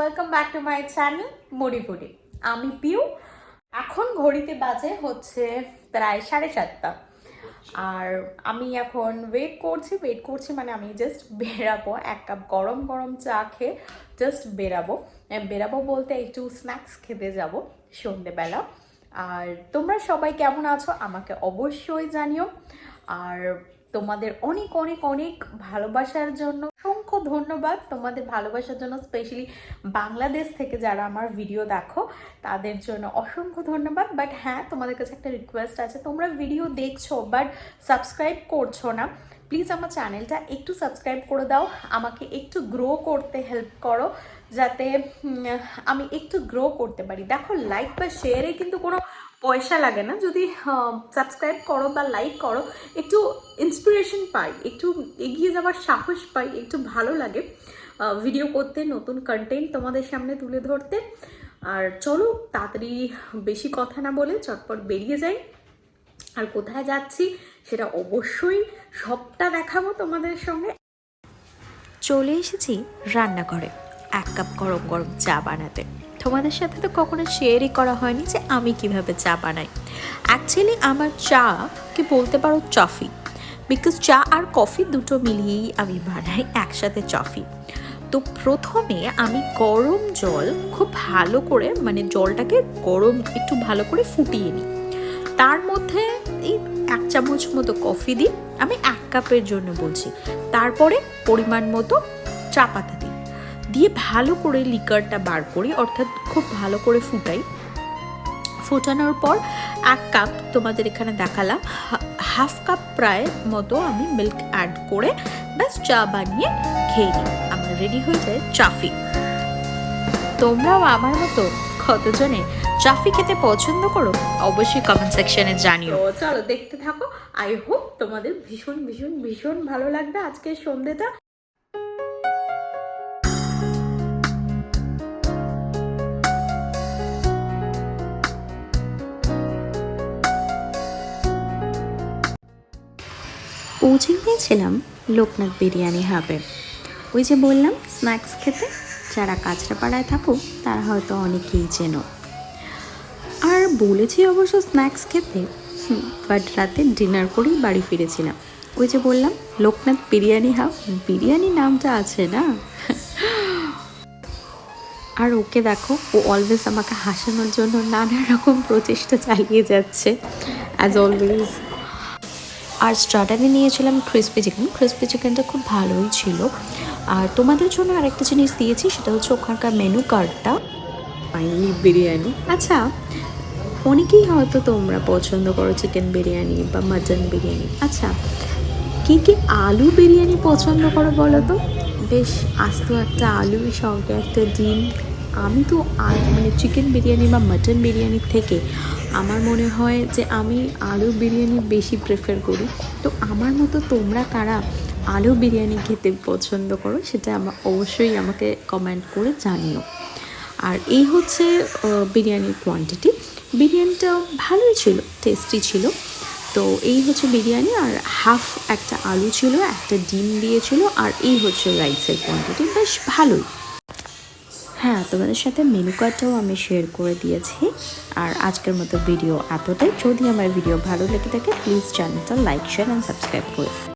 Welcome back to my channel moody foodie. আমি পিউ। এখন ঘড়িতে বাজে হচ্ছে প্রায় 7:30। আর আমি এখন ওয়েট করছি মানে আমি জাস্ট বেরাবো, এক কাপ গরম গরম চা খেয়ে জাস্ট বেরাবো বলতে একটু স্ন্যাক্স খেতে যাব সন্ধেবেলা। আর তোমরা সবাই কেমন আছো আমাকে অবশ্যই জানিও। আর তোমাদের অনেক অনেক অনেক ভালোবাসার জন্য অসংখ্য ধন্যবাদ। তোমাদের ভালোবাসার জন্য স্পেশালি বাংলাদেশ থেকে যারা আমার ভিডিও দেখো তাদের জন্য অসংখ্য ধন্যবাদ। বাট হ্যাঁ, তোমাদের কাছে একটা রিকোয়েস্ট আছে, তোমরা ভিডিও দেখছো বাট সাবস্ক্রাইব করছো না। প্লিজ আমার চ্যানেলটা একটু সাবস্ক্রাইব করে দাও, আমাকে একটু গ্রো করতে হেল্প করো, যাতে আমি একটু গ্রো করতে পারি। দেখো, লাইক বা শেয়ারে কিন্তু কোনো পয়সা লাগে না। যদি সাবস্ক্রাইব করো বা লাইক করো, একটু ইন্সপিরেশন পাই, একটু এগিয়ে যাওয়ার সাহস পাই, একটু ভালো লাগে ভিডিও করতে, নতুন কন্টেন্ট তোমাদের সামনে তুলে ধরতে। আর চলো তাড়াতাড়ি বেশি কথা না বলে চটপট বেরিয়ে যাই। আর কোথায় যাচ্ছি সেটা অবশ্যই সবটা দেখাবো তোমাদের সঙ্গে। চলে এসেছি রান্নাঘরে এক কাপ গরম গরম চা বানাতে। তোমাদের সাথে তো কখনো শেয়ারই করা হয়নি যে আমি কিভাবে চা বানাই। অ্যাকচুয়ালি আমার চা কি বলতে পারো চফি, বিকজ চা আর কফি দুটো মিলিয়েই আমি বানাই একসাথে চফি। তো প্রথমে আমি গরম জল খুব ভালো করে, মানে জলটাকে গরম একটু ভালো করে ফুটিয়ে নিই। তার মধ্যে এই 1 চামচ মতো কফি দিই, আমি 1 কাপের জন্য বলছি। তারপরে পরিমাণ মতো চা পাতা দিই, দিয়ে ভালো করে লিকারটা বার করি, অর্থাৎ খুব ভালো করে ফুটাই। ফোটানোর পর 1 কাপ, তোমাদের এখানে দেখালাম, 1/2 কাপ প্রায় মতো আমি মিল্ক অ্যাড করে ব্যাস চা বানিয়ে খেয়ে নিই। আমার রেডি হয়ে যায় চাফি। তোমরাও আমার মতো কতজনে চাফি খেতে পছন্দ করো অবশ্যই কমেন্ট সেকশনে জানিও। চলো দেখতে থাকো। আই হোপ তোমাদের ভীষণ ভীষণ ভীষণ ভালো লাগবে আজকের সন্ধ্যেটা। পৌঁছে গিয়েছিলাম লোকনাথ বিরিয়ানি হাবে। ওই যে বললাম স্ন্যাক্স খেতে, যারা কাঁচরাপাড়ায় থাকো তারা হয়তো অনেকেই চেনো। আর বলেছি অবশ্য স্ন্যাক্স খেতে, বাট রাতে ডিনার করেই বাড়ি ফিরেছিলাম। ওই যে বললাম লোকনাথ বিরিয়ানি হাব, বিরিয়ানি নামটা আছে না। আর ওকে দেখো, ও অলওয়েজ আমাকে হাসানোর জন্য নানা রকম প্রচেষ্টা চালিয়ে যাচ্ছে অ্যাজ অলওয়েজ। আর স্টার্টারে নিয়েছিলাম ক্রিসপি চিকেন। ক্রিসপি চিকেনটা খুব ভালোই ছিল। আর তোমাদের জন্য আরেকটা জিনিস দিয়েছি, সেটা হচ্ছে ওখানকার মেনু কার্ডটা, বিরিয়ানি। আচ্ছা, অনেকেই হয়তো তোমরা পছন্দ করো চিকেন বিরিয়ানি বা মাটন বিরিয়ানি। আচ্ছা, কে কে আলু বিরিয়ানি পছন্দ করো বলো তো? বেশ আস্ত একটা আলুর সঙ্গে একটা ডিম। আমি তো মানে চিকেন বিরিয়ানি বা মাটন বিরিয়ানির থেকে আমার মনে হয় যে আমি আলু বিরিয়ানি বেশি প্রেফার করি। তো আমার মতো তোমরা কারা আলু বিরিয়ানি খেতে পছন্দ করো সেটা অবশ্যই আমাকে কমেন্ট করে জানিও। আর এই হচ্ছে বিরিয়ানির কোয়ান্টিটি। বিরিয়ানিটা ভালোই ছিল, টেস্টি ছিল। তো এই হচ্ছে বিরিয়ানি। আর হাফ একটা আলু ছিল, একটা ডিম দিয়েছিল, আর এই হচ্ছে রাইসের কোয়ান্টিটি, বেশ ভালোই। হ্যাঁ, তোমাদের সাথে মেনু কার্ডটাও আমি শেয়ার করে দিয়েছি। আর আজকের মতো ভিডিও এতটাই। যদি আমার ভিডিও ভালো লেগে থাকে প্লিজ চ্যানেলটা লাইক, শেয়ার অ্যান্ড সাবস্ক্রাইব করে